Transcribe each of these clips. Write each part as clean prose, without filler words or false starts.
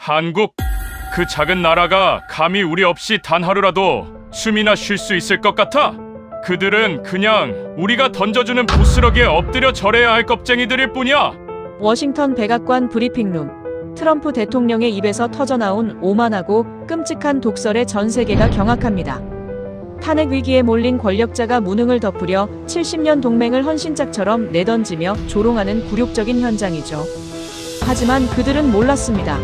한국, 그 작은 나라가 감히 우리 없이 단 하루라도 숨이나 쉴 수 있을 것 같아? 그들은 그냥 우리가 던져주는 부스러기에 엎드려 절해야 할 겁쟁이들일 뿐이야. 워싱턴 백악관 브리핑룸. 트럼프 대통령의 입에서 터져나온 오만하고 끔찍한 독설에 전 세계가 경악합니다. 탄핵 위기에 몰린 권력자가 무능을 덮으려 70년 동맹을 헌신짝처럼 내던지며 조롱하는 굴욕적인 현장이죠. 하지만 그들은 몰랐습니다.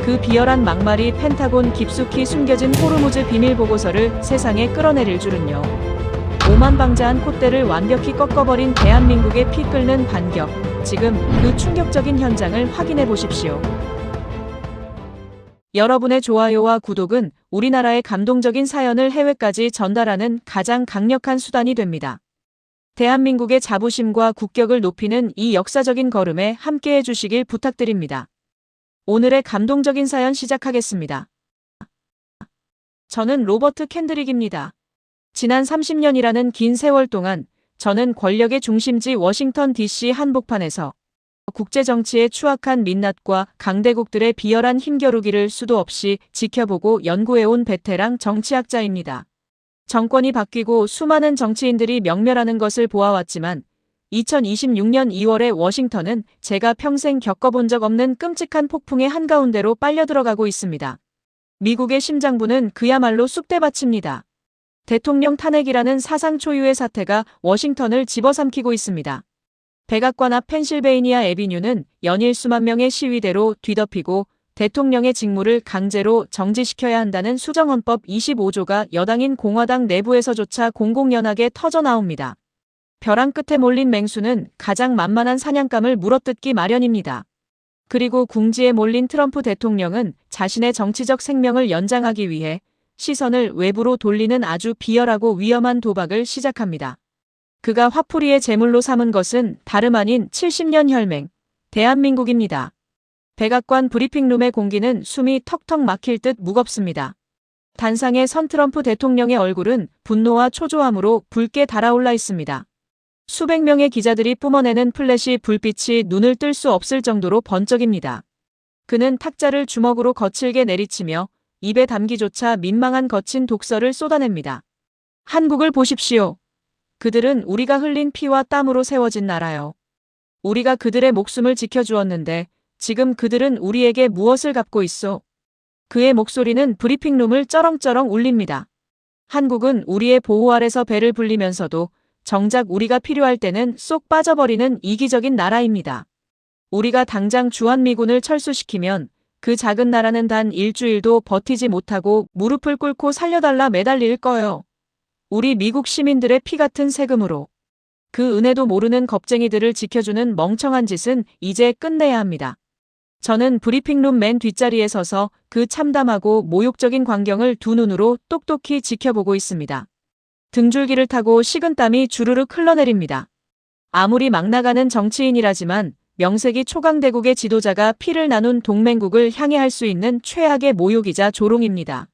그 비열한 막말이 펜타곤 깊숙이 숨겨진 호르무즈 비밀 보고서를 세상에 끌어내릴 줄은요. 오만방자한 콧대를 완벽히 꺾어버린 대한민국의 피 끓는 반격. 지금 그 충격적인 현장을 확인해 보십시오. 여러분의 좋아요와 구독은 우리나라의 감동적인 사연을 해외까지 전달하는 가장 강력한 수단이 됩니다. 대한민국의 자부심과 국격을 높이는 이 역사적인 걸음에 함께해 주시길 부탁드립니다. 오늘의 감동적인 사연 시작하겠습니다. 저는 로버트 켄드릭입니다. 지난 30년이라는 긴 세월 동안 저는 권력의 중심지 워싱턴 DC 한복판에서 국제정치의 추악한 민낯과 강대국들의 비열한 힘겨루기를 수도 없이 지켜보고 연구해온 베테랑 정치학자입니다. 정권이 바뀌고 수많은 정치인들이 명멸하는 것을 보아왔지만 2026년 2월의 워싱턴은 제가 평생 겪어본 적 없는 끔찍한 폭풍의 한가운데로 빨려들어가고 있습니다. 미국의 심장부는 그야말로 쑥대밭입니다. 대통령 탄핵이라는 사상 초유의 사태가 워싱턴을 집어삼키고 있습니다. 백악관 앞 펜실베이니아 애비뉴는 연일 수만 명의 시위대로 뒤덮이고 대통령의 직무를 강제로 정지시켜야 한다는 수정헌법 25조가 여당인 공화당 내부에서조차 공공연하게 터져나옵니다. 벼랑 끝에 몰린 맹수는 가장 만만한 사냥감을 물어뜯기 마련입니다. 그리고 궁지에 몰린 트럼프 대통령은 자신의 정치적 생명을 연장하기 위해 시선을 외부로 돌리는 아주 비열하고 위험한 도박을 시작합니다. 그가 화풀이의 제물로 삼은 것은 다름 아닌 70년 혈맹, 대한민국입니다. 백악관 브리핑룸의 공기는 숨이 턱턱 막힐 듯 무겁습니다. 단상에 선 트럼프 대통령의 얼굴은 분노와 초조함으로 붉게 달아올라 있습니다. 수백 명의 기자들이 뿜어내는 플래시 불빛이 눈을 뜰 수 없을 정도로 번쩍입니다. 그는 탁자를 주먹으로 거칠게 내리치며 입에 담기조차 민망한 거친 독설을 쏟아냅니다. 한국을 보십시오. 그들은 우리가 흘린 피와 땀으로 세워진 나라요. 우리가 그들의 목숨을 지켜주었는데 지금 그들은 우리에게 무엇을 갚고 있소? 그의 목소리는 브리핑룸을 쩌렁쩌렁 울립니다. 한국은 우리의 보호 아래서 배를 불리면서도 정작 우리가 필요할 때는 쏙 빠져버리는 이기적인 나라입니다. 우리가 당장 주한미군을 철수시키면 그 작은 나라는 단 일주일도 버티지 못하고 무릎을 꿇고 살려달라 매달릴 거예요. 우리 미국 시민들의 피 같은 세금으로. 그 은혜도 모르는 겁쟁이들을 지켜주는 멍청한 짓은 이제 끝내야 합니다. 저는 브리핑룸 맨 뒷자리에 서서 그 참담하고 모욕적인 광경을 두 눈으로 똑똑히 지켜보고 있습니다. 등줄기를 타고 식은땀이 주르륵 흘러내립니다. 아무리 막 나가는 정치인이라지만 명색이 초강대국의 지도자가 피를 나눈 동맹국을 향해 할 수 있는 최악의 모욕이자 조롱입니다.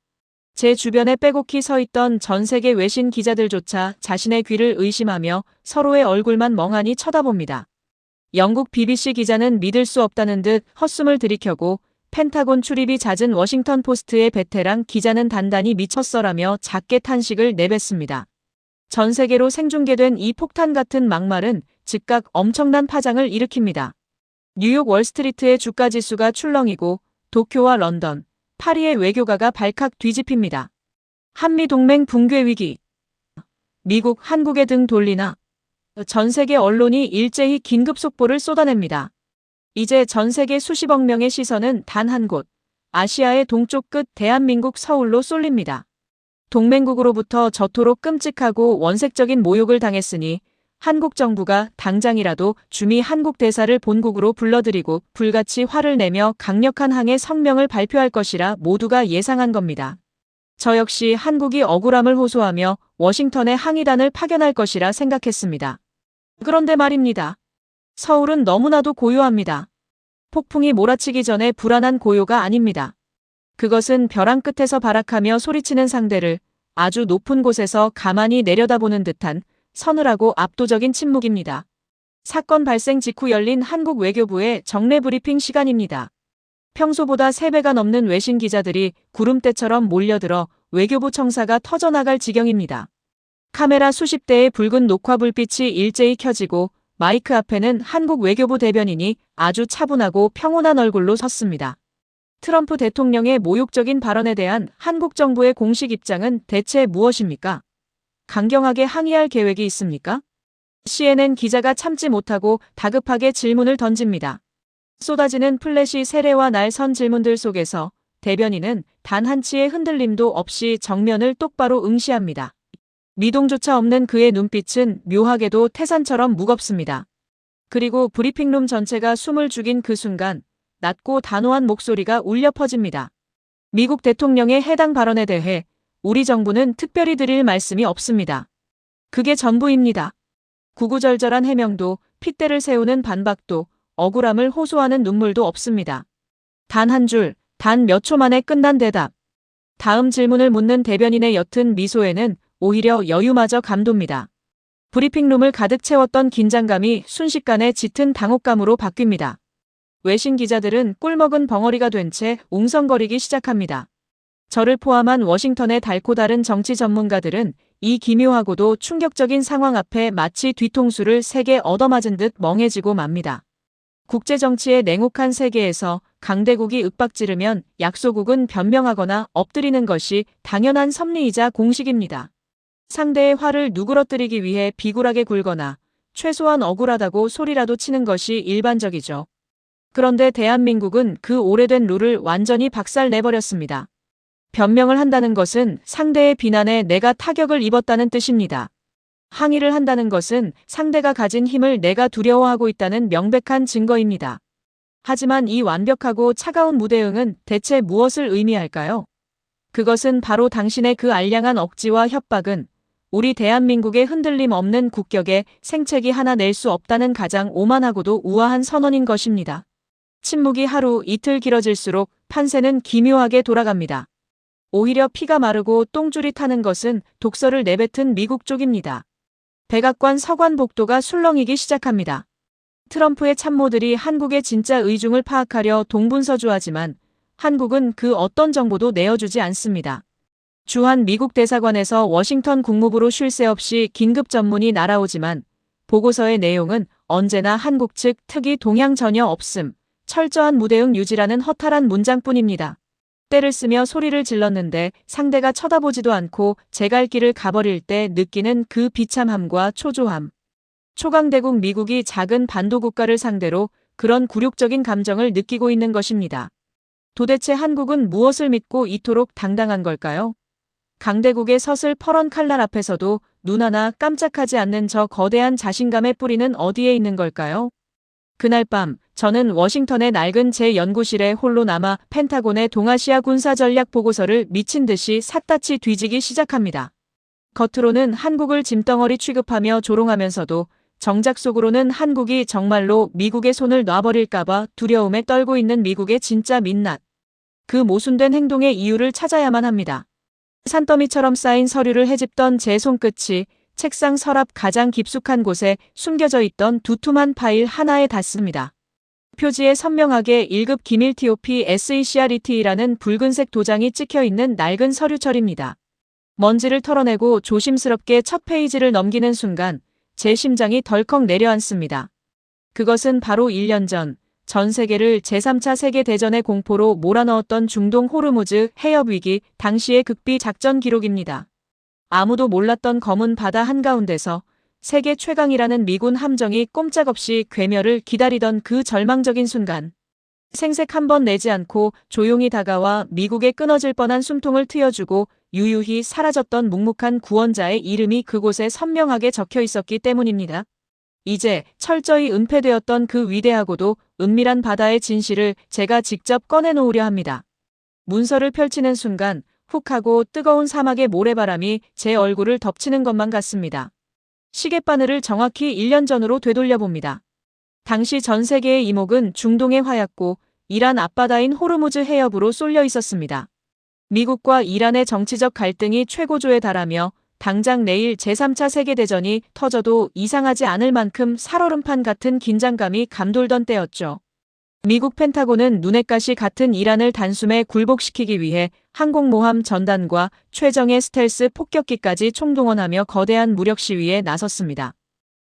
제 주변에 빼곡히 서 있던 전 세계 외신 기자들조차 자신의 귀를 의심하며 서로의 얼굴만 멍하니 쳐다봅니다. 영국 BBC 기자는 믿을 수 없다는 듯 헛숨을 들이켜고 펜타곤 출입이 잦은 워싱턴 포스트의 베테랑 기자는 단단히 미쳤어라며 작게 탄식을 내뱉습니다. 전 세계로 생중계된 이 폭탄 같은 막말은 즉각 엄청난 파장을 일으킵니다. 뉴욕 월스트리트의 주가지수가 출렁이고 도쿄와 런던, 파리의 외교가가 발칵 뒤집힙니다. 한미동맹 붕괴 위기. 미국, 한국의 등 돌리나. 전 세계 언론이 일제히 긴급 속보를 쏟아냅니다. 이제 전 세계 수십억 명의 시선은 단 한 곳, 아시아의 동쪽 끝 대한민국 서울로 쏠립니다. 동맹국으로부터 저토록 끔찍하고 원색적인 모욕을 당했으니 한국 정부가 당장이라도 주미 한국 대사를 본국으로 불러들이고 불같이 화를 내며 강력한 항해 성명을 발표할 것이라 모두가 예상한 겁니다. 저 역시 한국이 억울함을 호소하며 워싱턴에 항의단을 파견할 것이라 생각했습니다. 그런데 말입니다. 서울은 너무나도 고요합니다. 폭풍이 몰아치기 전에 불안한 고요가 아닙니다. 그것은 벼랑 끝에서 발악하며 소리치는 상대를 아주 높은 곳에서 가만히 내려다보는 듯한 서늘하고 압도적인 침묵입니다. 사건 발생 직후 열린 한국 외교부의 정례 브리핑 시간입니다. 평소보다 3배가 넘는 외신 기자들이 구름대처럼 몰려들어 외교부 청사가 터져나갈 지경입니다. 카메라 수십 대의 붉은 녹화 불빛이 일제히 켜지고 마이크 앞에는 한국 외교부 대변인이 아주 차분하고 평온한 얼굴로 섰습니다. 트럼프 대통령의 모욕적인 발언에 대한 한국 정부의 공식 입장은 대체 무엇입니까? 강경하게 항의할 계획이 있습니까? CNN 기자가 참지 못하고 다급하게 질문을 던집니다. 쏟아지는 플래시 세례와 날선 질문들 속에서 대변인은 단 한치의 흔들림도 없이 정면을 똑바로 응시합니다. 미동조차 없는 그의 눈빛은 묘하게도 태산처럼 무겁습니다. 그리고 브리핑룸 전체가 숨을 죽인 그 순간 낮고 단호한 목소리가 울려 퍼집니다. 미국 대통령의 해당 발언에 대해 우리 정부는 특별히 드릴 말씀이 없습니다. 그게 전부입니다. 구구절절한 해명도, 핏대를 세우는 반박도, 억울함을 호소하는 눈물도 없습니다. 단 한 줄, 단 몇 초 만에 끝난 대답. 다음 질문을 묻는 대변인의 옅은 미소에는 오히려 여유마저 감돕니다. 브리핑룸을 가득 채웠던 긴장감이 순식간에 짙은 당혹감으로 바뀝니다. 외신 기자들은 꿀먹은 벙어리가 된 채 웅성거리기 시작합니다. 저를 포함한 워싱턴의 달고 다른 정치 전문가들은 이 기묘하고도 충격적인 상황 앞에 마치 뒤통수를 세게 얻어맞은 듯 멍해지고 맙니다. 국제정치의 냉혹한 세계에서 강대국이 윽박지르면 약소국은 변명하거나 엎드리는 것이 당연한 섭리이자 공식입니다. 상대의 화를 누그러뜨리기 위해 비굴하게 굴거나 최소한 억울하다고 소리라도 치는 것이 일반적이죠. 그런데 대한민국은 그 오래된 룰을 완전히 박살내버렸습니다. 변명을 한다는 것은 상대의 비난에 내가 타격을 입었다는 뜻입니다. 항의를 한다는 것은 상대가 가진 힘을 내가 두려워하고 있다는 명백한 증거입니다. 하지만 이 완벽하고 차가운 무대응은 대체 무엇을 의미할까요? 그것은 바로 당신의 그 알량한 억지와 협박은 우리 대한민국의 흔들림 없는 국격에 생채기 하나 낼 수 없다는 가장 오만하고도 우아한 선언인 것입니다. 침묵이 하루 이틀 길어질수록 판세는 기묘하게 돌아갑니다. 오히려 피가 마르고 똥줄이 타는 것은 독서를 내뱉은 미국 쪽입니다. 백악관 서관 복도가 술렁이기 시작합니다. 트럼프의 참모들이 한국의 진짜 의중을 파악하려 동분서주하지만 한국은 그 어떤 정보도 내어주지 않습니다. 주한 미국 대사관에서 워싱턴 국무부로 쉴 새 없이 긴급 전문이 날아오지만 보고서의 내용은 언제나 한국 측 특이 동향 전혀 없음, 철저한 무대응 유지라는 허탈한 문장뿐입니다. 때를 쓰며 소리를 질렀는데 상대가 쳐다보지도 않고 제 갈 길을 가버릴 때 느끼는 그 비참함과 초조함. 초강대국 미국이 작은 반도국가를 상대로 그런 굴욕적인 감정을 느끼고 있는 것입니다. 도대체 한국은 무엇을 믿고 이토록 당당한 걸까요? 강대국의 서슬퍼런 칼날 앞에서도 눈 하나 깜짝하지 않는 저 거대한 자신감의 뿌리는 어디에 있는 걸까요? 그날 밤 저는 워싱턴의 낡은 제 연구실에 홀로 남아 펜타곤의 동아시아 군사전략 보고서를 미친 듯이 샅샅이 뒤지기 시작합니다. 겉으로는 한국을 짐덩어리 취급하며 조롱하면서도 정작 속으로는 한국이 정말로 미국의 손을 놔버릴까봐 두려움에 떨고 있는 미국의 진짜 민낯. 그 모순된 행동의 이유를 찾아야만 합니다. 산더미처럼 쌓인 서류를 헤집던 제 손끝이 책상 서랍 가장 깊숙한 곳에 숨겨져 있던 두툼한 파일 하나에 닿습니다. 표지에 선명하게 1급 기밀 TOP SECRET라는 붉은색 도장이 찍혀있는 낡은 서류철입니다. 먼지를 털어내고 조심스럽게 첫 페이지를 넘기는 순간 제 심장이 덜컥 내려앉습니다. 그것은 바로 1년 전 세계를 제3차 세계대전의 공포로 몰아넣었던 중동 호르무즈 해협 위기 당시의 극비 작전 기록입니다. 아무도 몰랐던 검은 바다 한가운데서 세계 최강이라는 미군 함정이 꼼짝없이 괴멸을 기다리던 그 절망적인 순간. 생색 한 번 내지 않고 조용히 다가와 미국에 끊어질 뻔한 숨통을 트여주고 유유히 사라졌던 묵묵한 구원자의 이름이 그곳에 선명하게 적혀 있었기 때문입니다. 이제 철저히 은폐되었던 그 위대하고도 은밀한 바다의 진실을 제가 직접 꺼내놓으려 합니다. 문서를 펼치는 순간 훅 하고 뜨거운 사막의 모래바람이 제 얼굴을 덮치는 것만 같습니다. 시계바늘을 정확히 1년 전으로 되돌려봅니다. 당시 전 세계의 이목은 중동에 하얗고 이란 앞바다인 호르무즈 해협으로 쏠려 있었습니다. 미국과 이란의 정치적 갈등이 최고조에 달하며 당장 내일 제3차 세계대전이 터져도 이상하지 않을 만큼 살얼음판 같은 긴장감이 감돌던 때였죠. 미국 펜타곤은 눈엣 가시 같은 이란을 단숨에 굴복시키기 위해 항공모함 전단과 최정예 스텔스 폭격기까지 총동원하며 거대한 무력 시위에 나섰습니다.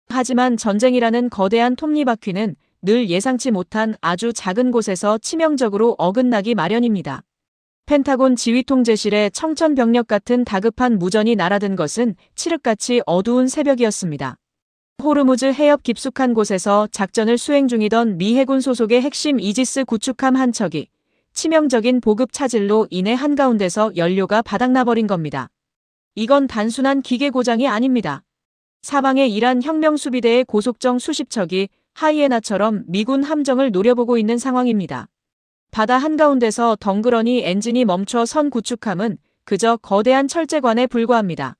하지만 전쟁이라는 거대한 톱니바퀴는 늘 예상치 못한 아주 작은 곳에서 치명적으로 어긋나기 마련입니다. 펜타곤 지휘통제실에 청천벽력 같은 다급한 무전이 날아든 것은 칠흑같이 어두운 새벽이었습니다. 호르무즈 해협 깊숙한 곳에서 작전을 수행 중이던 미 해군 소속의 핵심 이지스 구축함 한 척이 치명적인 보급 차질로 인해 한가운데서 연료가 바닥나버린 겁니다. 이건 단순한 기계 고장이 아닙니다. 사방의 이란 혁명수비대의 고속정 수십 척이 하이에나처럼 미군 함정을 노려보고 있는 상황입니다. 바다 한가운데서 덩그러니 엔진이 멈춰 선 구축함은 그저 거대한 철제관에 불과합니다.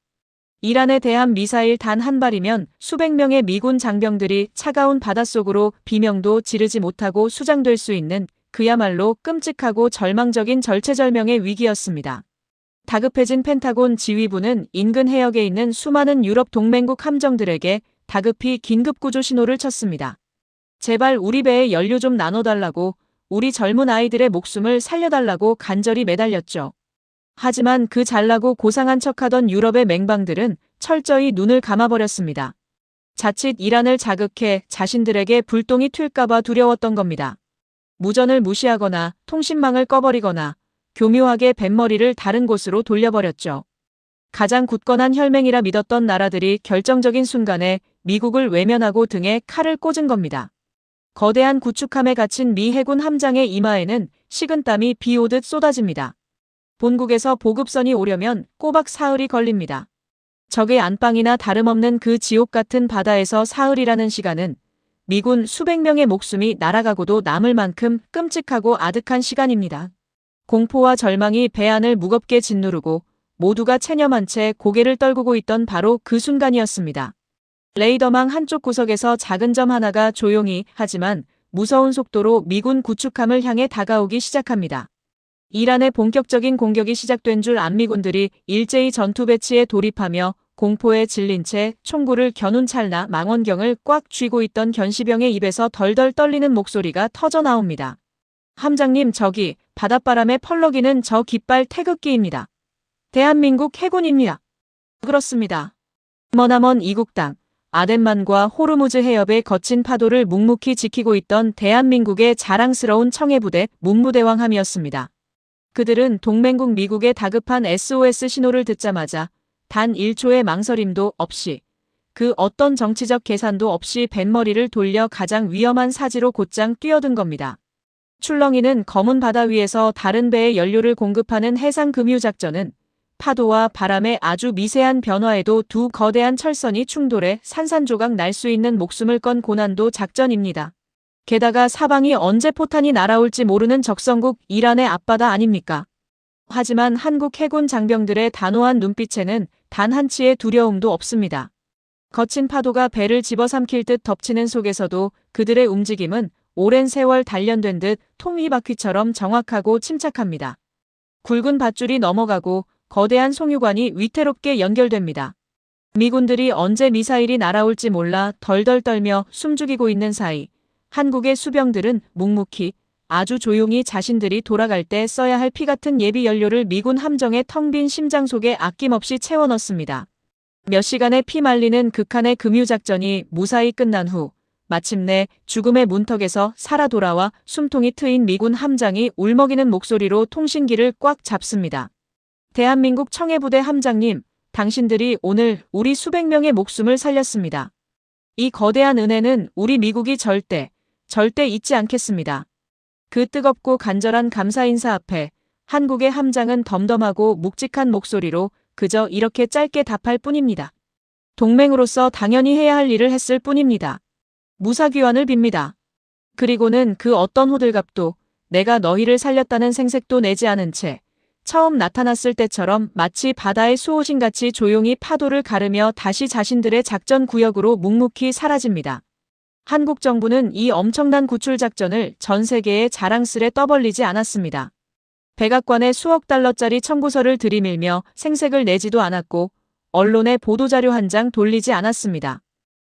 이란에 대한 미사일 단 한 발이면 수백 명의 미군 장병들이 차가운 바닷속으로 비명도 지르지 못하고 수장될 수 있는 그야말로 끔찍하고 절망적인 절체절명의 위기였습니다. 다급해진 펜타곤 지휘부는 인근 해역에 있는 수많은 유럽 동맹국 함정들에게 다급히 긴급구조 신호를 쳤습니다. 제발 우리 배에 연료 좀 나눠달라고, 우리 젊은 아이들의 목숨을 살려달라고 간절히 매달렸죠. 하지만 그 잘나고 고상한 척하던 유럽의 맹방들은 철저히 눈을 감아버렸습니다. 자칫 이란을 자극해 자신들에게 불똥이 튈까봐 두려웠던 겁니다. 무전을 무시하거나 통신망을 꺼버리거나 교묘하게 뱃머리를 다른 곳으로 돌려버렸죠. 가장 굳건한 혈맹이라 믿었던 나라들이 결정적인 순간에 미국을 외면하고 등에 칼을 꽂은 겁니다. 거대한 구축함에 갇힌 미 해군 함장의 이마에는 식은땀이 비 오듯 쏟아집니다. 본국에서 보급선이 오려면 꼬박 사흘이 걸립니다. 적의 안방이나 다름없는 그 지옥 같은 바다에서 사흘이라는 시간은 미군 수백 명의 목숨이 날아가고도 남을 만큼 끔찍하고 아득한 시간입니다. 공포와 절망이 배 안을 무겁게 짓누르고 모두가 체념한 채 고개를 떨구고 있던 바로 그 순간이었습니다. 레이더망 한쪽 구석에서 작은 점 하나가 조용히 하지만 무서운 속도로 미군 구축함을 향해 다가오기 시작합니다. 이란의 본격적인 공격이 시작된 줄 안 미군들이 일제히 전투 배치에 돌입하며 공포에 질린 채 총구를 겨눈 찰나 망원경을 꽉 쥐고 있던 견시병의 입에서 덜덜 떨리는 목소리가 터져 나옵니다. 함장님, 저기 바닷바람에 펄럭이는 저 깃발 태극기입니다. 대한민국 해군입니다. 그렇습니다. 머나먼 이국 땅, 아덴만과 호르무즈 해협의 거친 파도를 묵묵히 지키고 있던 대한민국의 자랑스러운 청해부대 문무대왕함이었습니다. 그들은 동맹국 미국의 다급한 SOS 신호를 듣자마자 단 1초의 망설임도 없이, 그 어떤 정치적 계산도 없이 뱃머리를 돌려 가장 위험한 사지로 곧장 뛰어든 겁니다. 출렁이는 검은 바다 위에서 다른 배에 연료를 공급하는 해상금유작전은 파도와 바람의 아주 미세한 변화에도 두 거대한 철선이 충돌해 산산조각 날 수 있는 목숨을 건 고난도 작전입니다. 게다가 사방이 언제 포탄이 날아올지 모르는 적성국 이란의 앞바다 아닙니까? 하지만 한국 해군 장병들의 단호한 눈빛에는 단 한치의 두려움도 없습니다. 거친 파도가 배를 집어삼킬 듯 덮치는 속에서도 그들의 움직임은 오랜 세월 단련된 듯 톱니바퀴처럼 정확하고 침착합니다. 굵은 밧줄이 넘어가고 거대한 송유관이 위태롭게 연결됩니다. 미군들이 언제 미사일이 날아올지 몰라 덜덜 떨며 숨죽이고 있는 사이 한국의 수병들은 묵묵히 아주 조용히 자신들이 돌아갈 때 써야 할 피 같은 예비 연료를 미군 함정의 텅 빈 심장 속에 아낌없이 채워 넣습니다. 몇 시간의 피 말리는 극한의 금유작전이 무사히 끝난 후 마침내 죽음의 문턱에서 살아 돌아와 숨통이 트인 미군 함장이 울먹이는 목소리로 통신기를 꽉 잡습니다. 대한민국 청해부대 함장님, 당신들이 오늘 우리 수백 명의 목숨을 살렸습니다. 이 거대한 은혜는 우리 미국이 절대 잊지 않겠습니다. 그 뜨겁고 간절한 감사 인사 앞에 한국의 함장은 덤덤하고 묵직한 목소리로 그저 이렇게 짧게 답할 뿐입니다. 동맹으로서 당연히 해야 할 일을 했을 뿐입니다. 무사귀환을 빕니다. 그리고는 그 어떤 호들갑도 내가 너희를 살렸다는 생색도 내지 않은 채 처음 나타났을 때처럼 마치 바다의 수호신같이 조용히 파도를 가르며 다시 자신들의 작전 구역으로 묵묵히 사라집니다. 한국 정부는 이 엄청난 구출 작전을 전 세계에 자랑스레 떠벌리지 않았습니다. 백악관에 수억 달러짜리 청구서를 들이밀며 생색을 내지도 않았고 언론에 보도자료 한 장 돌리지 않았습니다.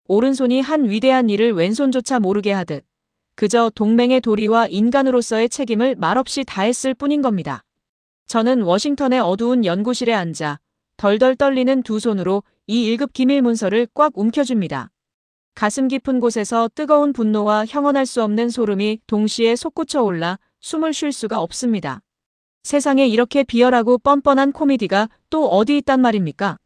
오른손이 한 위대한 일을 왼손조차 모르게 하듯 그저 동맹의 도리와 인간으로서의 책임을 말없이 다했을 뿐인 겁니다. 저는 워싱턴의 어두운 연구실에 앉아 덜덜 떨리는 두 손으로 이 1급 기밀 문서를 꽉 움켜줍니다. 가슴 깊은 곳에서 뜨거운 분노와 형언할 수 없는 소름이 동시에 솟구쳐 올라 숨을 쉴 수가 없습니다. 세상에 이렇게 비열하고 뻔뻔한 코미디가 또 어디 있단 말입니까?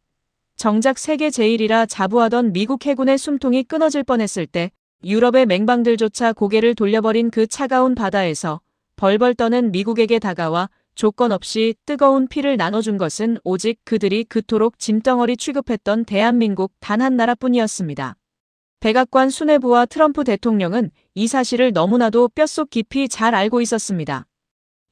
정작 세계 제1이라 자부하던 미국 해군의 숨통이 끊어질 뻔했을 때 유럽의 맹방들조차 고개를 돌려버린 그 차가운 바다에서 벌벌 떠는 미국에게 다가와 조건 없이 뜨거운 피를 나눠준 것은 오직 그들이 그토록 짐덩어리 취급했던 대한민국 단 한 나라뿐이었습니다. 백악관 수뇌부와 트럼프 대통령은 이 사실을 너무나도 뼛속 깊이 잘 알고 있었습니다.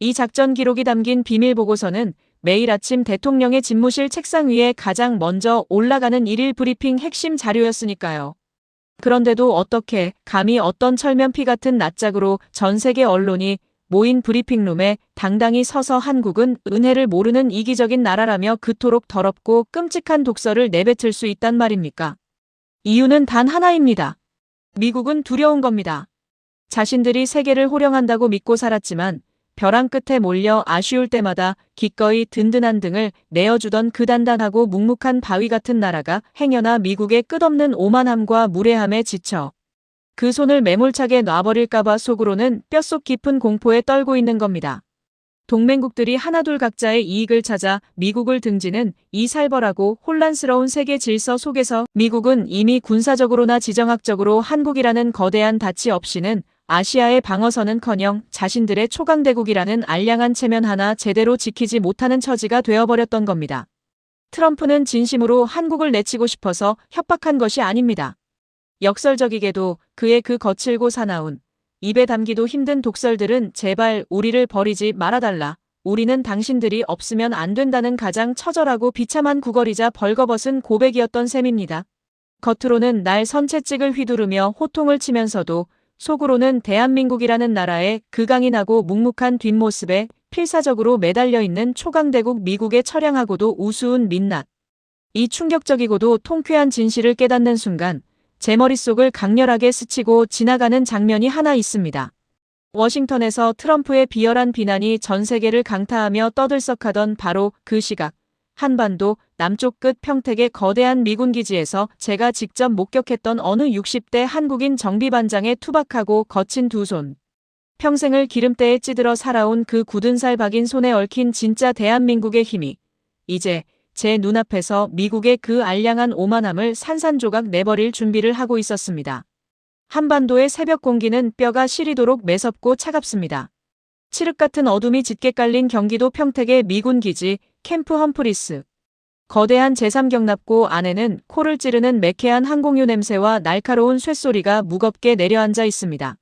이 작전 기록이 담긴 비밀 보고서는 매일 아침 대통령의 집무실 책상 위에 가장 먼저 올라가는 일일 브리핑 핵심 자료였으니까요. 그런데도 어떻게 감히 어떤 철면피 같은 낯짝으로 전 세계 언론이 모인 브리핑룸에 당당히 서서 한국은 은혜를 모르는 이기적인 나라라며 그토록 더럽고 끔찍한 독설을 내뱉을 수 있단 말입니까? 이유는 단 하나입니다. 미국은 두려운 겁니다. 자신들이 세계를 호령한다고 믿고 살았지만 벼랑 끝에 몰려 아쉬울 때마다 기꺼이 든든한 등을 내어주던 그 단단하고 묵묵한 바위 같은 나라가 행여나 미국의 끝없는 오만함과 무례함에 지쳐 그 손을 매몰차게 놔버릴까봐 속으로는 뼛속 깊은 공포에 떨고 있는 겁니다. 동맹국들이 하나둘 각자의 이익을 찾아 미국을 등지는 이 살벌하고 혼란스러운 세계 질서 속에서 미국은 이미 군사적으로나 지정학적으로 한국이라는 거대한 닻이 없이는 아시아의 방어선은커녕 자신들의 초강대국이라는 알량한 체면 하나 제대로 지키지 못하는 처지가 되어버렸던 겁니다. 트럼프는 진심으로 한국을 내치고 싶어서 협박한 것이 아닙니다. 역설적이게도 그의 그 거칠고 사나운 입에 담기도 힘든 독설들은 제발 우리를 버리지 말아달라. 우리는 당신들이 없으면 안 된다는 가장 처절하고 비참한 구걸이자 벌거벗은 고백이었던 셈입니다. 겉으로는 날 선채찍을 휘두르며 호통을 치면서도 속으로는 대한민국이라는 나라의 그 강인하고 묵묵한 뒷모습에 필사적으로 매달려 있는 초강대국 미국의 처량하고도 우스운 민낯. 이 충격적이고도 통쾌한 진실을 깨닫는 순간 제 머릿속을 강렬하게 스치고 지나가는 장면이 하나 있습니다. 워싱턴에서 트럼프의 비열한 비난이 전 세계를 강타하며 떠들썩하던 바로 그 시각. 한반도 남쪽 끝 평택의 거대한 미군 기지에서 제가 직접 목격했던 어느 60대 한국인 정비반장의 투박하고 거친 두 손. 평생을 기름때에 찌들어 살아온 그 굳은 살 박인 손에 얽힌 진짜 대한민국의 힘이 이제 제 눈앞에서 미국의 그 알량한 오만함을 산산조각 내버릴 준비를 하고 있었습니다. 한반도의 새벽 공기는 뼈가 시리도록 매섭고 차갑습니다. 칠흑 같은 어둠이 짙게 깔린 경기도 평택의 미군 기지 캠프 험프리스. 거대한 제3경납고 안에는 코를 찌르는 매캐한 항공유 냄새와 날카로운 쇳소리가 무겁게 내려앉아 있습니다.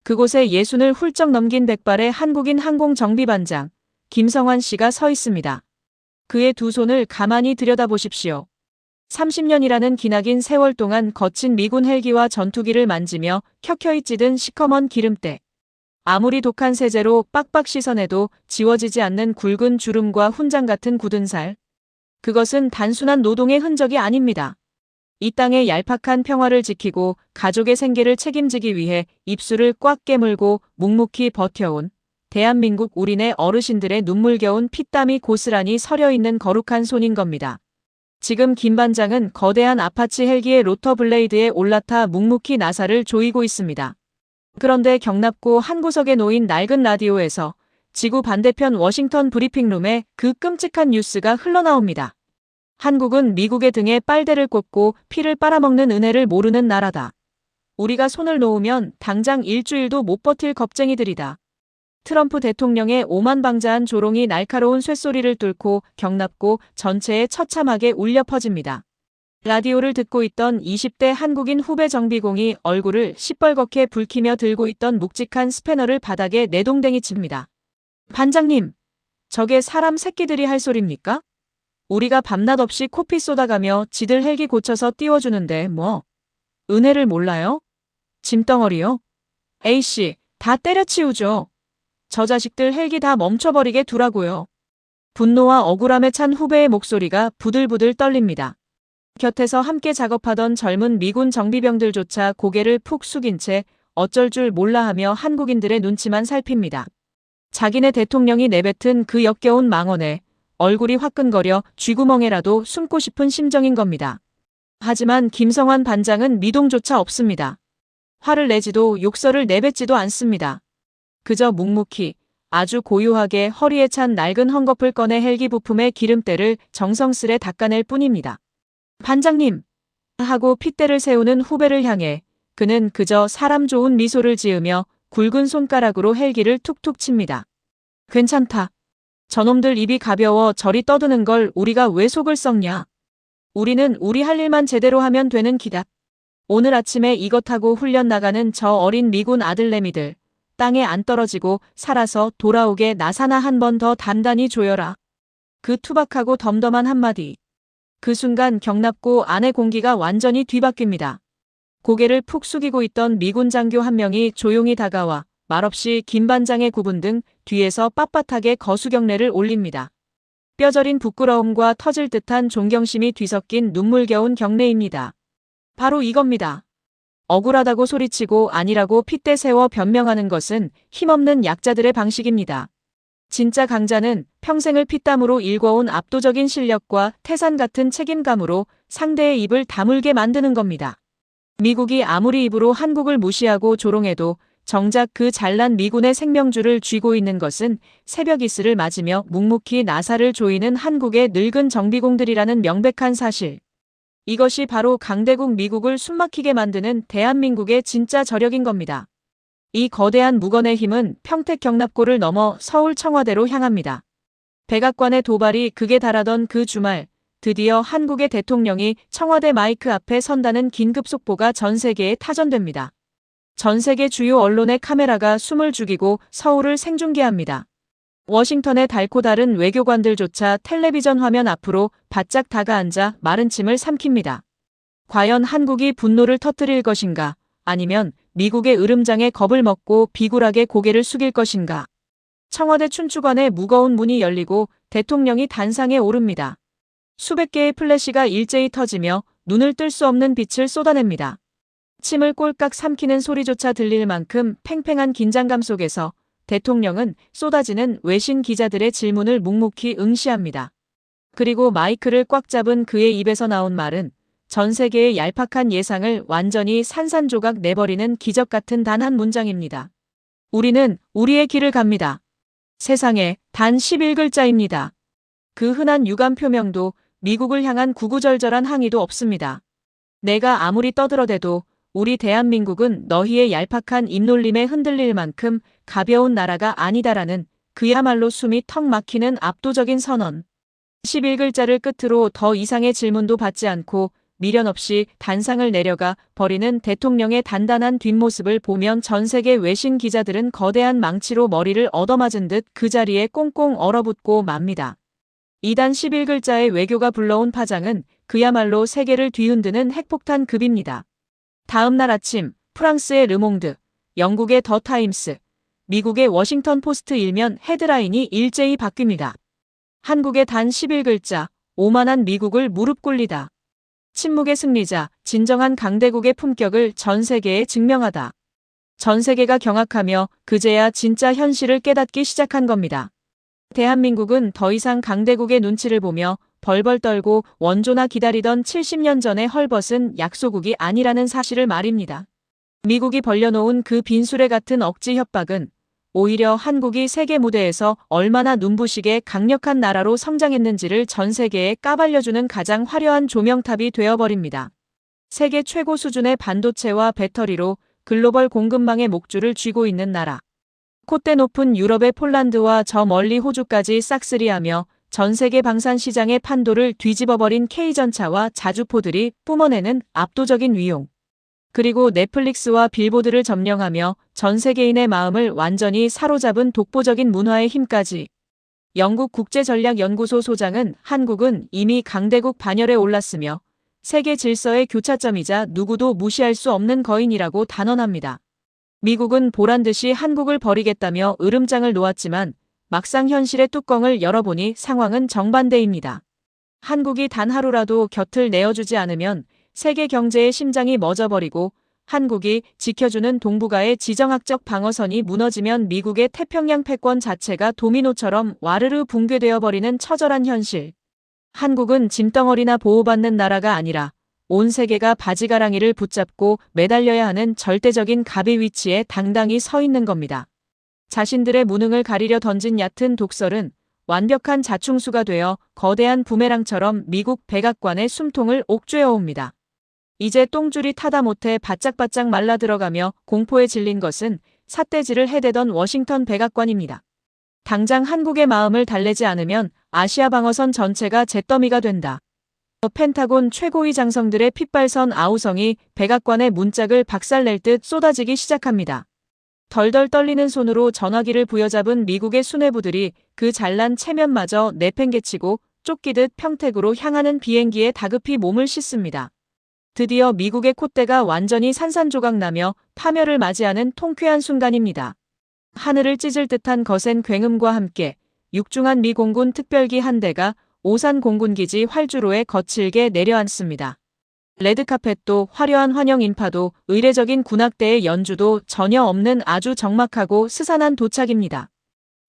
그곳에 예순을 훌쩍 넘긴 백발의 한국인 항공정비반장 김성환 씨가 서 있습니다. 그의 두 손을 가만히 들여다보십시오. 30년이라는 기나긴 세월 동안 거친 미군 헬기와 전투기를 만지며 켜켜이 찌든 시커먼 기름때. 아무리 독한 세제로 빡빡 씻어내도 지워지지 않는 굵은 주름과 훈장 같은 굳은 살. 그것은 단순한 노동의 흔적이 아닙니다. 이 땅의 얄팍한 평화를 지키고 가족의 생계를 책임지기 위해 입술을 꽉 깨물고 묵묵히 버텨온 대한민국 우리네 어르신들의 눈물겨운 피땀이 고스란히 서려있는 거룩한 손인 겁니다. 지금 김 반장은 거대한 아파치 헬기의 로터 블레이드에 올라타 묵묵히 나사를 조이고 있습니다. 그런데 경납고 한 구석에 놓인 낡은 라디오에서 지구 반대편 워싱턴 브리핑룸에 그 끔찍한 뉴스가 흘러나옵니다. 한국은 미국의 등에 빨대를 꽂고 피를 빨아먹는 은혜를 모르는 나라다. 우리가 손을 놓으면 당장 일주일도 못 버틸 겁쟁이들이다. 트럼프 대통령의 오만방자한 조롱이 날카로운 쇳소리를 뚫고 경납고 전체에 처참하게 울려 퍼집니다. 라디오를 듣고 있던 20대 한국인 후배 정비공이 얼굴을 시뻘겋게 붉히며 들고 있던 묵직한 스패너를 바닥에 내동댕이 칩니다. 반장님, 저게 사람 새끼들이 할 소리입니까? 우리가 밤낮 없이 코피 쏟아가며 지들 헬기 고쳐서 띄워주는데 뭐 은혜를 몰라요? 짐덩어리요? A씨, 다 때려치우죠. 저 자식들 헬기 다 멈춰버리게 두라고요. 분노와 억울함에 찬 후배의 목소리가 부들부들 떨립니다. 곁에서 함께 작업하던 젊은 미군 정비병들조차 고개를 푹 숙인 채 어쩔 줄 몰라 하며 한국인들의 눈치만 살핍니다. 자기네 대통령이 내뱉은 그 역겨운 망언에 얼굴이 화끈거려 쥐구멍에라도 숨고 싶은 심정인 겁니다. 하지만 김성환 반장은 미동조차 없습니다. 화를 내지도 욕설을 내뱉지도 않습니다. 그저 묵묵히 아주 고요하게 허리에 찬 낡은 헝겊을 꺼내 헬기 부품의 기름때를 정성스레 닦아낼 뿐입니다. 반장님! 하고 핏대를 세우는 후배를 향해 그는 그저 사람 좋은 미소를 지으며 굵은 손가락으로 헬기를 툭툭 칩니다. 괜찮다. 저놈들 입이 가벼워 저리 떠드는 걸 우리가 왜 속을 썩냐. 우리는 우리 할 일만 제대로 하면 되는 기다. 오늘 아침에 이것하고 훈련 나가는 저 어린 미군 아들내미들 땅에 안 떨어지고 살아서 돌아오게 나사나 한 번 더 단단히 조여라. 그 투박하고 덤덤한 한마디. 그 순간 경납고 안의 공기가 완전히 뒤바뀝니다. 고개를 푹 숙이고 있던 미군 장교 한 명이 조용히 다가와 말없이 김 반장의 구분 등 뒤에서 빳빳하게 거수경례를 올립니다. 뼈저린 부끄러움과 터질 듯한 존경심이 뒤섞인 눈물겨운 경례입니다. 바로 이겁니다. 억울하다고 소리치고 아니라고 핏대 세워 변명하는 것은 힘없는 약자들의 방식입니다. 진짜 강자는 평생을 피땀으로 일궈온 압도적인 실력과 태산 같은 책임감으로 상대의 입을 다물게 만드는 겁니다. 미국이 아무리 입으로 한국을 무시하고 조롱해도 정작 그 잘난 미군의 생명줄을 쥐고 있는 것은 새벽 이슬을 맞으며 묵묵히 나사를 조이는 한국의 늙은 정비공들이라는 명백한 사실. 이것이 바로 강대국 미국을 숨막히게 만드는 대한민국의 진짜 저력인 겁니다. 이 거대한 무건의 힘은 평택 경납고를 넘어 서울 청와대로 향합니다. 백악관의 도발이 극에 달하던 그 주말, 드디어 한국의 대통령이 청와대 마이크 앞에 선다는 긴급 속보가 전 세계에 타전됩니다. 전 세계 주요 언론의 카메라가 숨을 죽이고 서울을 생중계합니다. 워싱턴의 달고 다른 외교관들조차 텔레비전 화면 앞으로 바짝 다가앉아 마른 침을 삼킵니다. 과연 한국이 분노를 터뜨릴 것인가? 아니면 미국의 으름장에 겁을 먹고 비굴하게 고개를 숙일 것인가? 청와대 춘추관의 무거운 문이 열리고 대통령이 단상에 오릅니다. 수백 개의 플래시가 일제히 터지며 눈을 뜰 수 없는 빛을 쏟아냅니다. 침을 꼴깍 삼키는 소리조차 들릴 만큼 팽팽한 긴장감 속에서 대통령은 쏟아지는 외신 기자들의 질문을 묵묵히 응시합니다. 그리고 마이크를 꽉 잡은 그의 입에서 나온 말은 전 세계의 얄팍한 예상을 완전히 산산조각 내버리는 기적 같은 단 한 문장입니다. 우리는 우리의 길을 갑니다. 세상에 단 11글자입니다. 그 흔한 유감 표명도 미국을 향한 구구절절한 항의도 없습니다. 내가 아무리 떠들어대도 우리 대한민국은 너희의 얄팍한 입놀림에 흔들릴 만큼 가벼운 나라가 아니다라는 그야말로 숨이 턱 막히는 압도적인 선언. 11글자를 끝으로 더 이상의 질문도 받지 않고 미련 없이 단상을 내려가 버리는 대통령의 단단한 뒷모습을 보면 전 세계 외신 기자들은 거대한 망치로 머리를 얻어맞은 듯 그 자리에 꽁꽁 얼어붙고 맙니다. 이단 11글자의 외교가 불러온 파장은 그야말로 세계를 뒤흔드는 핵폭탄급입니다. 다음 날 아침 프랑스의 르몽드, 영국의 더 타임스, 미국의 워싱턴 포스트 일면 헤드라인이 일제히 바뀝니다. 한국의 단 11글자, 오만한 미국을 무릎 꿇리다. 침묵의 승리자, 진정한 강대국의 품격을 전 세계에 증명하다. 전 세계가 경악하며 그제야 진짜 현실을 깨닫기 시작한 겁니다. 대한민국은 더 이상 강대국의 눈치를 보며 벌벌 떨고 원조나 기다리던 70년 전의 헐벗은 약소국이 아니라는 사실을 말입니다. 미국이 벌려놓은 그 빈수레 같은 억지 협박은 오히려 한국이 세계 무대에서 얼마나 눈부시게 강력한 나라로 성장했는지를 전 세계에 까발려주는 가장 화려한 조명탑이 되어버립니다. 세계 최고 수준의 반도체와 배터리로 글로벌 공급망의 목줄을 쥐고 있는 나라. 콧대 높은 유럽의 폴란드와 저 멀리 호주까지 싹쓸이하며 전 세계 방산 시장의 판도를 뒤집어버린 K전차와 자주포들이 뿜어내는 압도적인 위용. 그리고 넷플릭스와 빌보드를 점령하며 전 세계인의 마음을 완전히 사로잡은 독보적인 문화의 힘까지. 영국 국제전략연구소 소장은 한국은 이미 강대국 반열에 올랐으며 세계 질서의 교차점이자 누구도 무시할 수 없는 거인이라고 단언합니다. 미국은 보란듯이 한국을 버리겠다며 으름장을 놓았지만 막상 현실의 뚜껑을 열어보니 상황은 정반대입니다. 한국이 단 하루라도 곁을 내어주지 않으면 세계 경제의 심장이 멎어버리고 한국이 지켜주는 동북아의 지정학적 방어선이 무너지면 미국의 태평양 패권 자체가 도미노처럼 와르르 붕괴되어 버리는 처절한 현실. 한국은 짐덩어리나 보호받는 나라가 아니라 온 세계가 바지가랑이를 붙잡고 매달려야 하는 절대적인 갑의 위치에 당당히 서 있는 겁니다. 자신들의 무능을 가리려 던진 얕은 독설은 완벽한 자충수가 되어 거대한 부메랑처럼 미국 백악관의 숨통을 옥죄어 옵니다. 이제 똥줄이 타다 못해 바짝바짝 말라 들어가며 공포에 질린 것은 삿대질을 해대던 워싱턴 백악관입니다. 당장 한국의 마음을 달래지 않으면 아시아 방어선 전체가 잿더미가 된다. 펜타곤 최고위 장성들의 핏발선 아우성이 백악관의 문짝을 박살낼 듯 쏟아지기 시작합니다. 덜덜 떨리는 손으로 전화기를 부여잡은 미국의 수뇌부들이 그 잘난 체면마저 내팽개치고 쫓기듯 평택으로 향하는 비행기에 다급히 몸을 싣습니다. 드디어 미국의 콧대가 완전히 산산조각나며 파멸을 맞이하는 통쾌한 순간입니다. 하늘을 찢을 듯한 거센 굉음과 함께 육중한 미 공군 특별기 한 대가 오산 공군기지 활주로에 거칠게 내려앉습니다. 레드카펫도 화려한 환영 인파도 의례적인 군악대의 연주도 전혀 없는 아주 적막하고 스산한 도착입니다.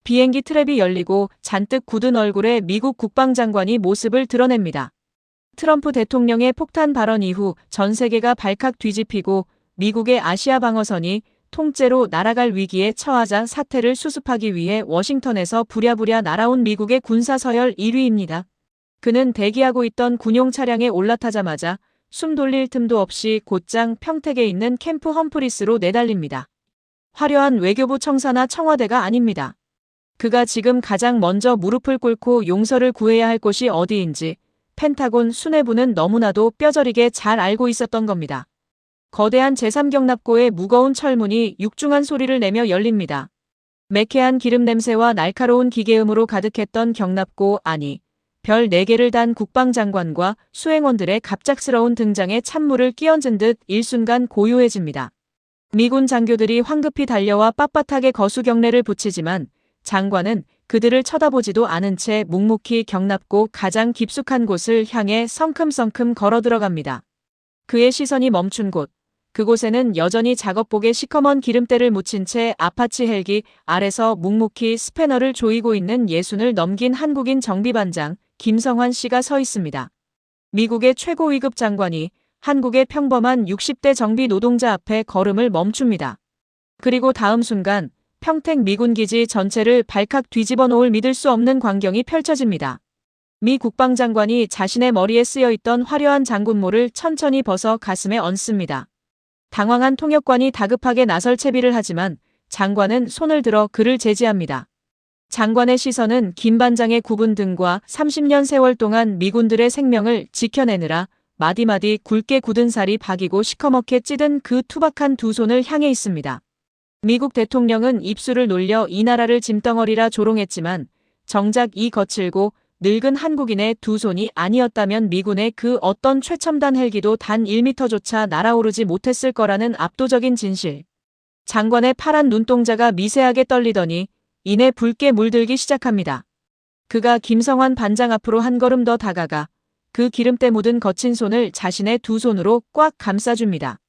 비행기 트랩이 열리고 잔뜩 굳은 얼굴에 미국 국방장관이 모습을 드러냅니다. 트럼프 대통령의 폭탄 발언 이후 전 세계가 발칵 뒤집히고 미국의 아시아 방어선이 통째로 날아갈 위기에 처하자 사태를 수습하기 위해 워싱턴에서 부랴부랴 날아온 미국의 군사서열 1위입니다. 그는 대기하고 있던 군용 차량에 올라타자마자 숨 돌릴 틈도 없이 곧장 평택에 있는 캠프 험프리스로 내달립니다. 화려한 외교부 청사나 청와대가 아닙니다. 그가 지금 가장 먼저 무릎을 꿇고 용서를 구해야 할 곳이 어디인지 펜타곤 수뇌부는 너무나도 뼈저리게 잘 알고 있었던 겁니다. 거대한 제3경납고의 무거운 철문이 육중한 소리를 내며 열립니다. 매캐한 기름 냄새와 날카로운 기계음으로 가득했던 경납고 안이 별 4개를 단 국방장관과 수행원들의 갑작스러운 등장에 찬물을 끼얹은 듯 일순간 고요해집니다. 미군 장교들이 황급히 달려와 빳빳하게 거수 경례를 붙이지만 장관은 그들을 쳐다보지도 않은 채 묵묵히 경납고 가장 깊숙한 곳을 향해 성큼성큼 걸어 들어갑니다. 그의 시선이 멈춘 곳, 그곳에는 여전히 작업복에 시커먼 기름때를 묻힌 채 아파치 헬기 아래서 묵묵히 스패너를 조이고 있는 60을 넘긴 한국인 정비반장 김성환 씨가 서 있습니다. 미국의 최고위급 장관이 한국의 평범한 60대 정비 노동자 앞에 걸음을 멈춥니다. 그리고 다음 순간 평택 미군기지 전체를 발칵 뒤집어 놓을 믿을 수 없는 광경이 펼쳐집니다. 미 국방장관이 자신의 머리에 쓰여있던 화려한 장군모를 천천히 벗어 가슴에 얹습니다. 당황한 통역관이 다급하게 나설 채비를 하지만 장관은 손을 들어 그를 제지합니다. 장관의 시선은 김 반장의 굽은 등과 30년 세월 동안 미군들의 생명을 지켜내느라 마디마디 굵게 굳은 살이 박이고 시커멓게 찌든 그 투박한 두 손을 향해 있습니다. 미국 대통령은 입술을 놀려 이 나라를 짐덩어리라 조롱했지만 정작 이 거칠고 늙은 한국인의 두 손이 아니었다면 미군의 그 어떤 최첨단 헬기도 단 1m조차 날아오르지 못했을 거라는 압도적인 진실. 장관의 파란 눈동자가 미세하게 떨리더니 이내 붉게 물들기 시작합니다. 그가 김성환 반장 앞으로 한 걸음 더 다가가 그 기름때 묻은 거친 손을 자신의 두 손으로 꽉 감싸줍니다.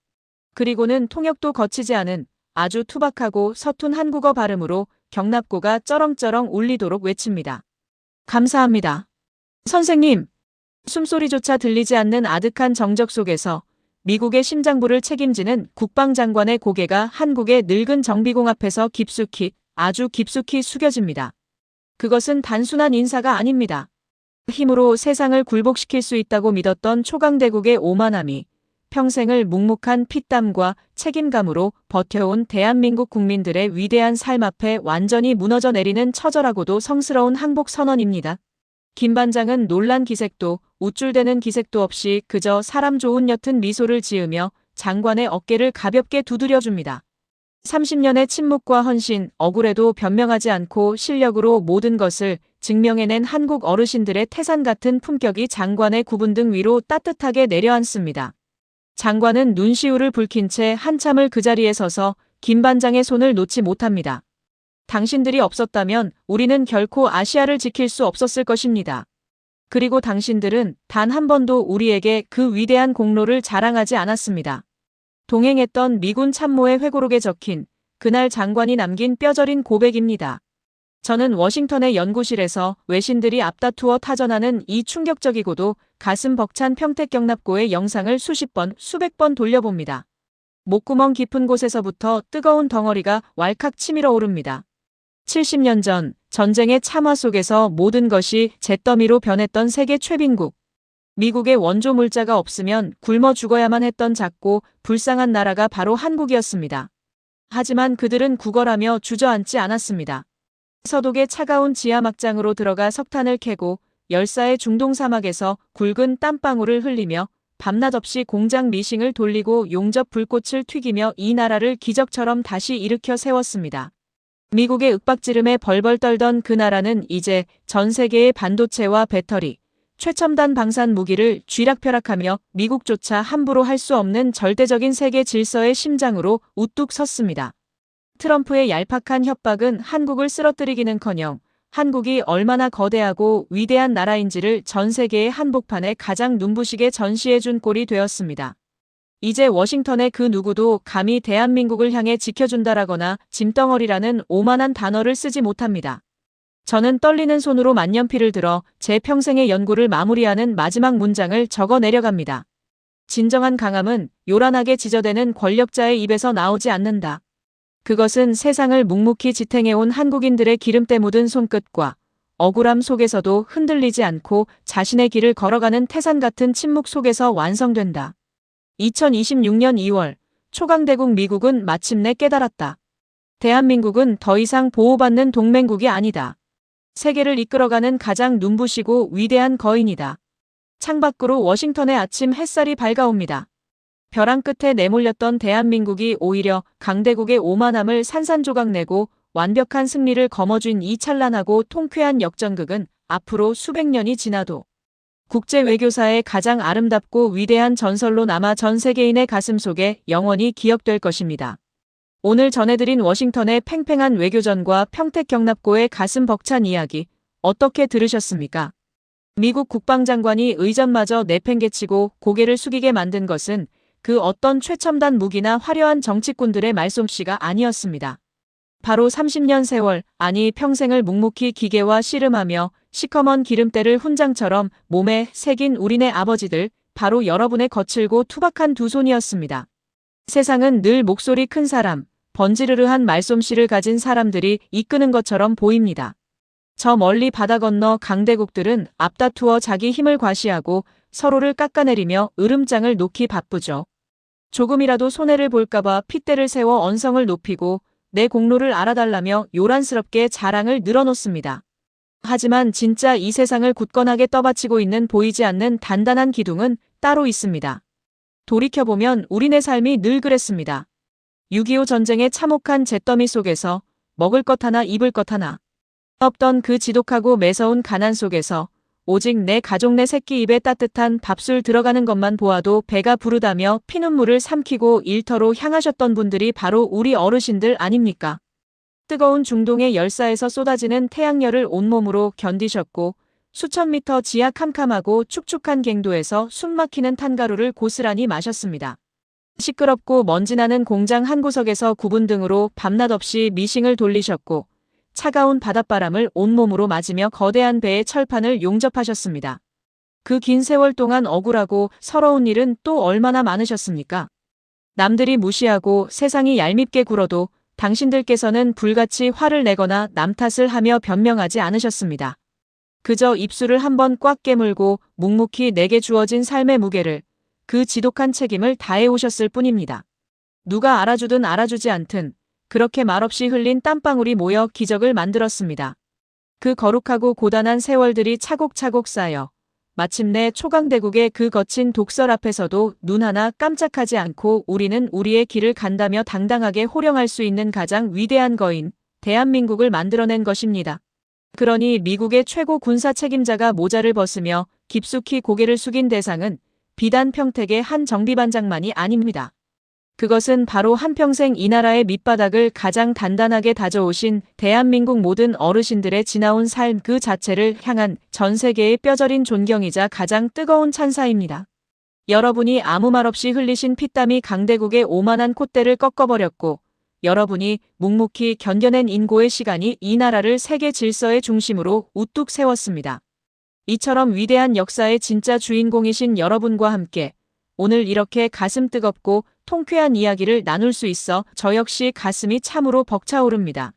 그리고는 통역도 거치지 않은 아주 투박하고 서툰 한국어 발음으로 경납고가 쩌렁쩌렁 울리도록 외칩니다. 감사합니다. 선생님! 숨소리조차 들리지 않는 아득한 정적 속에서 미국의 심장부를 책임지는 국방장관의 고개가 한국의 늙은 정비공 앞에서 깊숙이, 아주 깊숙이 숙여집니다. 그것은 단순한 인사가 아닙니다. 힘으로 세상을 굴복시킬 수 있다고 믿었던 초강대국의 오만함이 평생을 묵묵한 피땀과 책임감으로 버텨온 대한민국 국민들의 위대한 삶 앞에 완전히 무너져 내리는 처절하고도 성스러운 항복 선언입니다. 김 반장은 놀란 기색도 우쭐대는 기색도 없이 그저 사람 좋은 옅은 미소를 지으며 장관의 어깨를 가볍게 두드려줍니다. 30년의 침묵과 헌신, 억울해도 변명하지 않고 실력으로 모든 것을 증명해낸 한국 어르신들의 태산 같은 품격이 장관의 굽은 등 위로 따뜻하게 내려앉습니다. 장관은 눈시울을 붉힌 채 한참을 그 자리에 서서 김 반장의 손을 놓지 못합니다. 당신들이 없었다면 우리는 결코 아시아를 지킬 수 없었을 것입니다. 그리고 당신들은 단 한 번도 우리에게 그 위대한 공로를 자랑하지 않았습니다. 동행했던 미군 참모의 회고록에 적힌 그날 장관이 남긴 뼈저린 고백입니다. 저는 워싱턴의 연구실에서 외신들이 앞다투어 타전하는 이 충격적이고도 가슴 벅찬 평택경납고의 영상을 수십 번, 수백 번 돌려봅니다. 목구멍 깊은 곳에서부터 뜨거운 덩어리가 왈칵 치밀어 오릅니다. 70년 전 전쟁의 참화 속에서 모든 것이 잿더미로 변했던 세계 최빈국. 미국의 원조 물자가 없으면 굶어 죽어야만 했던 작고 불쌍한 나라가 바로 한국이었습니다. 하지만 그들은 구걸하며 주저앉지 않았습니다. 서독의 차가운 지하 막장으로 들어가 석탄을 캐고 열사의 중동 사막에서 굵은 땀방울을 흘리며 밤낮 없이 공장 미싱을 돌리고 용접 불꽃을 튀기며 이 나라를 기적처럼 다시 일으켜 세웠습니다. 미국의 윽박지름에 벌벌 떨던 그 나라는 이제 전 세계의 반도체와 배터리, 최첨단 방산 무기를 쥐락펴락하며 미국조차 함부로 할 수 없는 절대적인 세계 질서의 심장으로 우뚝 섰습니다. 트럼프의 얄팍한 협박은 한국을 쓰러뜨리기는커녕 한국이 얼마나 거대하고 위대한 나라인지를 전 세계의 한복판에 가장 눈부시게 전시해준 꼴이 되었습니다. 이제 워싱턴의 그 누구도 감히 대한민국을 향해 지켜준다라거나 짐덩어리라는 오만한 단어를 쓰지 못합니다. 저는 떨리는 손으로 만년필을 들어 제 평생의 연구를 마무리하는 마지막 문장을 적어 내려갑니다. 진정한 강함은 요란하게 지저대는 권력자의 입에서 나오지 않는다. 그것은 세상을 묵묵히 지탱해온 한국인들의 기름때 묻은 손끝과 억울함 속에서도 흔들리지 않고 자신의 길을 걸어가는 태산 같은 침묵 속에서 완성된다. 2026년 2월 초강대국 미국은 마침내 깨달았다. 대한민국은 더 이상 보호받는 동맹국이 아니다. 세계를 이끌어가는 가장 눈부시고 위대한 거인이다. 창밖으로 워싱턴의 아침 햇살이 밝아옵니다. 벼랑 끝에 내몰렸던 대한민국이 오히려 강대국의 오만함을 산산조각내고 완벽한 승리를 거머쥔 이 찬란하고 통쾌한 역전극은 앞으로 수백 년이 지나도 국제 외교사의 가장 아름답고 위대한 전설로 남아 전 세계인의 가슴 속에 영원히 기억될 것입니다. 오늘 전해드린 워싱턴의 팽팽한 외교전과 평택경납고의 가슴 벅찬 이야기 어떻게 들으셨습니까? 미국 국방장관이 의전마저 내팽개치고 고개를 숙이게 만든 것은 그 어떤 최첨단 무기나 화려한 정치꾼들의 말솜씨가 아니었습니다. 바로 30년 세월, 아니 평생을 묵묵히 기계와 씨름하며 시커먼 기름때를 훈장처럼 몸에 새긴 우리네 아버지들, 바로 여러분의 거칠고 투박한 두 손이었습니다. 세상은 늘 목소리 큰 사람, 번지르르한 말솜씨를 가진 사람들이 이끄는 것처럼 보입니다. 저 멀리 바다 건너 강대국들은 앞다투어 자기 힘을 과시하고 서로를 깎아내리며 으름장을 놓기 바쁘죠. 조금이라도 손해를 볼까봐 핏대를 세워 언성을 높이고 내 공로를 알아달라며 요란스럽게 자랑을 늘어놓습니다. 하지만 진짜 이 세상을 굳건하게 떠받치고 있는 보이지 않는 단단한 기둥은 따로 있습니다. 돌이켜보면 우리네 삶이 늘 그랬습니다. 6.25 전쟁의 참혹한 잿더미 속에서 먹을 것 하나 입을 것 하나 없던 그 지독하고 매서운 가난 속에서 오직 내 가족 내 새끼 입에 따뜻한 밥술 들어가는 것만 보아도 배가 부르다며 피눈물을 삼키고 일터로 향하셨던 분들이 바로 우리 어르신들 아닙니까? 뜨거운 중동의 열사에서 쏟아지는 태양열을 온몸으로 견디셨고 수천 미터 지하 캄캄하고 축축한 갱도에서 숨막히는 탄가루를 고스란히 마셨습니다. 시끄럽고 먼지나는 공장 한 구석에서 구분 등으로 밤낮 없이 미싱을 돌리셨고 차가운 바닷바람을 온몸으로 맞으며 거대한 배의 철판을 용접하셨습니다. 그 긴 세월 동안 억울하고 서러운 일은 또 얼마나 많으셨습니까? 남들이 무시하고 세상이 얄밉게 굴어도 당신들께서는 불같이 화를 내거나 남 탓을 하며 변명하지 않으셨습니다. 그저 입술을 한번 꽉 깨물고 묵묵히 내게 주어진 삶의 무게를, 그 지독한 책임을 다해 오셨을 뿐입니다. 누가 알아주든 알아주지 않든 그렇게 말없이 흘린 땀방울이 모여 기적을 만들었습니다. 그 거룩하고 고단한 세월들이 차곡차곡 쌓여 마침내 초강대국의 그 거친 독설 앞에서도 눈 하나 깜짝하지 않고 우리는 우리의 길을 간다며 당당하게 호령할 수 있는 가장 위대한 거인, 대한민국을 만들어낸 것입니다. 그러니 미국의 최고 군사 책임자가 모자를 벗으며 깊숙이 고개를 숙인 대상은 비단 평택의 한 정비반장만이 아닙니다. 그것은 바로 한평생 이 나라의 밑바닥을 가장 단단하게 다져오신 대한민국 모든 어르신들의 지나온 삶 그 자체를 향한 전 세계의 뼈저린 존경이자 가장 뜨거운 찬사입니다. 여러분이 아무 말 없이 흘리신 피땀이 강대국의 오만한 콧대를 꺾어버렸고, 여러분이 묵묵히 견뎌낸 인고의 시간이 이 나라를 세계 질서의 중심으로 우뚝 세웠습니다. 이처럼 위대한 역사의 진짜 주인공이신 여러분과 함께 오늘 이렇게 가슴 뜨겁고 통쾌한 이야기를 나눌 수 있어 저 역시 가슴이 참으로 벅차오릅니다.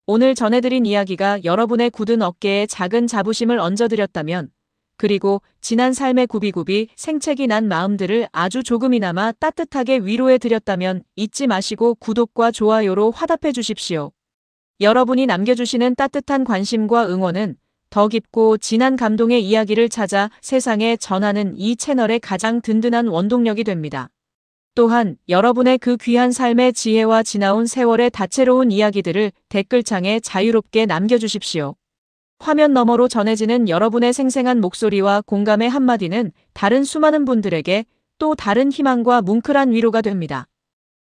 오늘 전해드린 이야기가 여러분의 굳은 어깨에 작은 자부심을 얹어드렸다면, 그리고 지난 삶의 굽이굽이 생채기 난 마음들을 아주 조금이나마 따뜻하게 위로해드렸다면 잊지 마시고 구독과 좋아요로 화답해 주십시오. 여러분이 남겨주시는 따뜻한 관심과 응원은 더 깊고 진한 감동의 이야기를 찾아 세상에 전하는 이 채널의 가장 든든한 원동력이 됩니다. 또한 여러분의 그 귀한 삶의 지혜와 지나온 세월의 다채로운 이야기들을 댓글창에 자유롭게 남겨주십시오. 화면 너머로 전해지는 여러분의 생생한 목소리와 공감의 한마디는 다른 수많은 분들에게 또 다른 희망과 뭉클한 위로가 됩니다.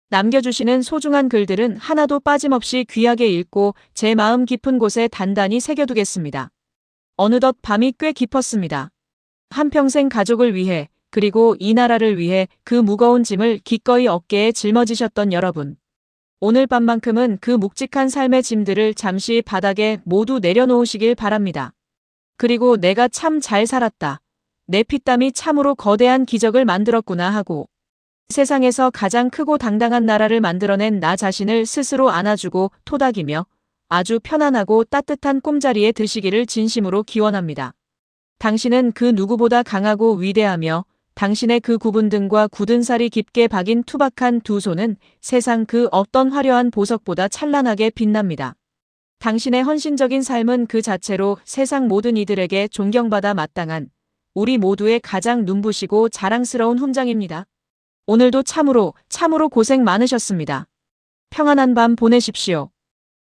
남겨주시는 소중한 글들은 하나도 빠짐없이 귀하게 읽고 제 마음 깊은 곳에 단단히 새겨두겠습니다. 어느덧 밤이 꽤 깊었습니다. 한평생 가족을 위해, 그리고 이 나라를 위해 그 무거운 짐을 기꺼이 어깨에 짊어지셨던 여러분. 오늘 밤만큼은 그 묵직한 삶의 짐들을 잠시 바닥에 모두 내려놓으시길 바랍니다. 그리고 내가 참 잘 살았다. 내 피땀이 참으로 거대한 기적을 만들었구나 하고, 세상에서 가장 크고 당당한 나라를 만들어낸 나 자신을 스스로 안아주고 토닥이며 아주 편안하고 따뜻한 꿈자리에 드시기를 진심으로 기원합니다. 당신은 그 누구보다 강하고 위대하며 당신의 그 굽은 등과 굳은 살이 깊게 박인 투박한 두 손은 세상 그 어떤 화려한 보석보다 찬란하게 빛납니다. 당신의 헌신적인 삶은 그 자체로 세상 모든 이들에게 존경받아 마땅한 우리 모두의 가장 눈부시고 자랑스러운 훈장입니다. 오늘도 참으로 고생 많으셨습니다. 평안한 밤 보내십시오.